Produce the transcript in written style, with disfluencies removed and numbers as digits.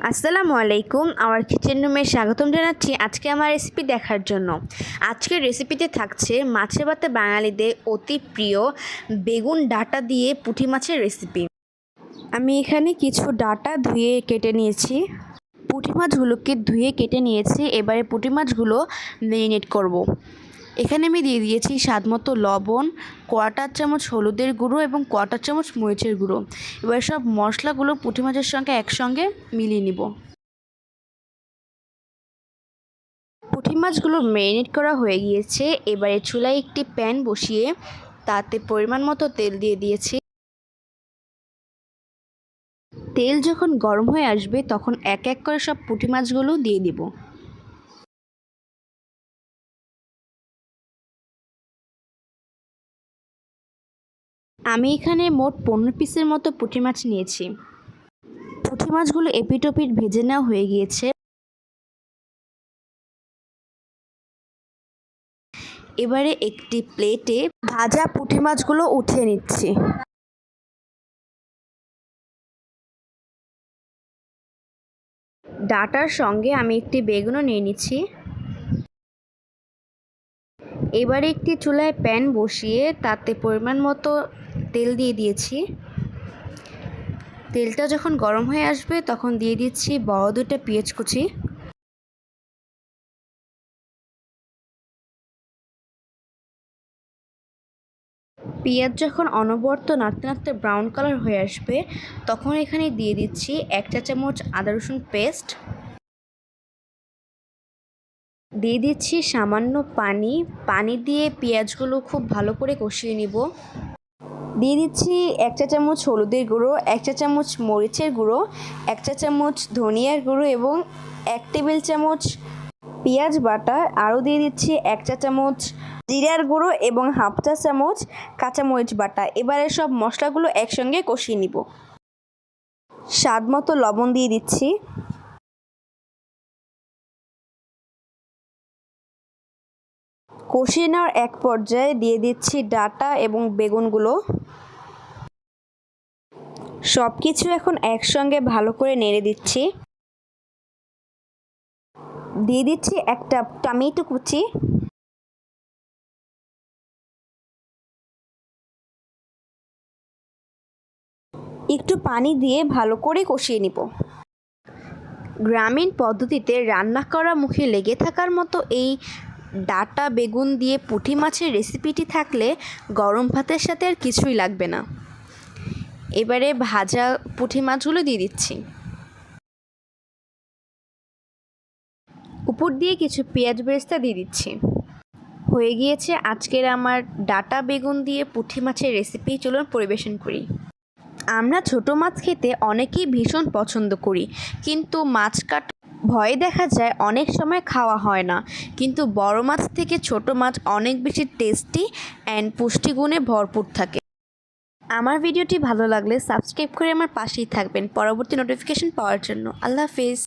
আসসালামু আলাইকুম। আমার কিচেন রুমে স্বাগতম জানাচ্ছি আজকে আমার রেসিপি দেখার জন্য। আজকের রেসিপিতে থাকছে মাছে ভাতে বাঙালিদের অতি প্রিয় বেগুন ডাঁটা দিয়ে পুঁটি মাছের রেসিপি। আমি এখানে কিছু ডাঁটা ধুয়ে কেটে নিয়েছি। পুঁটি মাছগুলোকে ধুয়ে কেটে নিয়েছি। এবারে পুঁটি মাছগুলো ম্যারিনেট করব। এখানে আমি দিয়ে দিয়েছি স্বাদমতো লবণ, কোয়াটার চামচ হলুদের গুঁড়ো এবং কোয়াটার চামচ মরিচের গুঁড়ো। এবার সব মশলাগুলো পুঁটি মাছের সঙ্গে একসঙ্গে মিলিয়ে নিব। পুঁটি মাছগুলো ম্যারিনেট করা হয়ে গিয়েছে। এবারে চুলায় একটি প্যান বসিয়ে তাতে পরিমাণ মতো তেল দিয়ে দিয়েছি। তেল যখন গরম হয়ে আসবে তখন এক এক করে সব পুঁটি মাছগুলো দিয়ে দিব। আমি এখানে মোট 15 পিসের মতো পুঁটি মাছ নিয়েছি। পুঁটি মাছগুলো এপিট ওপিট ভেজে নেওয়া হয়ে গিয়েছে। এবারে একটি প্লেটে ভাজা পুঁটি মাছগুলো উঠিয়ে নিচ্ছি। ডাঁটার সঙ্গে আমি একটি বেগুনও নিয়ে নিচ্ছি। এবারে একটি চুলায় প্যান বসিয়ে তাতে পরিমাণ মতো তেল দিয়ে দিয়েছি। তেলটা যখন গরম হয়ে আসবে তখন দিয়ে দিচ্ছি বড় দুটো পেঁয়াজ কুচি। পেঁয়াজ যখন অনবরত নাড়তে নাড়তে ব্রাউন কালার হয়ে আসবে তখন এখানে দিয়ে দিচ্ছি 1 চা চামচ আদা রসুন পেস্ট। দিয়ে দিচ্ছি সামান্য পানি দিয়ে পেঁয়াজগুলো খুব ভালো করে কষিয়ে নিব। দিয়ে দিচ্ছি 1 চা চামচ হলুদের গুঁড়ো, 1 চা চামচ মরিচের গুঁড়ো, 1 চা চামচ ধনিয়ার গুঁড়ো এবং 1 টেবিল চামচ পেঁয়াজ বাটা। আরও দিয়ে দিচ্ছি 1 চা চামচ জিরার গুঁড়ো এবং 1/2 চা চামচ কাঁচামরিচ বাটা। এবারে সব মশলাগুলো একসঙ্গে কষিয়ে নিব। স্বাদ মতো লবণ দিয়ে দিচ্ছি। কষিয়ে নেওয়ার এক পর্যায়ে দিয়ে দিচ্ছি ডাঁটা এবং বেগুনগুলো। সব কিছু এখন একসঙ্গে ভালো করে নেড়ে দিচ্ছি। দিয়ে দিচ্ছি একটা টমেটো কুচি। একটু পানি দিয়ে ভালো করে কষিয়ে নিব। গ্রামীণ পদ্ধতিতে রান্না করা মুখে লেগে থাকার মতো এই ডাঁটা বেগুন দিয়ে পুঁটি মাছের রেসিপিটি থাকলে গরম ভাতের সাথে আর কিছুই লাগবে না। এবারে ভাজা পুঁটি মাছগুলো দিয়ে দিচ্ছি। উপর দিয়ে কিছু পেঁয়াজ বেরেস্তা দিয়ে দিচ্ছি। হয়ে গিয়েছে আজকের আমার ডাঁটা বেগুন দিয়ে পুঁটি মাছের রেসিপি। চলুন পরিবেশন করি। আমরা ছোট মাছ খেতে অনেকেই ভীষণ পছন্দ করি, কিন্তু মাছ কাটা ভয়ে দেখা যায় অনেক সময় খাওয়া হয় না। কিন্তু বড় মাছ থেকে ছোট মাছ অনেক বেশি টেস্টি অ্যান্ড পুষ্টিগুণে ভরপুর থাকে। আমার ভিডিওটি ভালো লাগলে সাবস্ক্রাইব করে আমার পাশেই থাকবেন পরবর্তী নোটিফিকেশন পাওয়ার জন্য। আল্লাহ হাফেজ।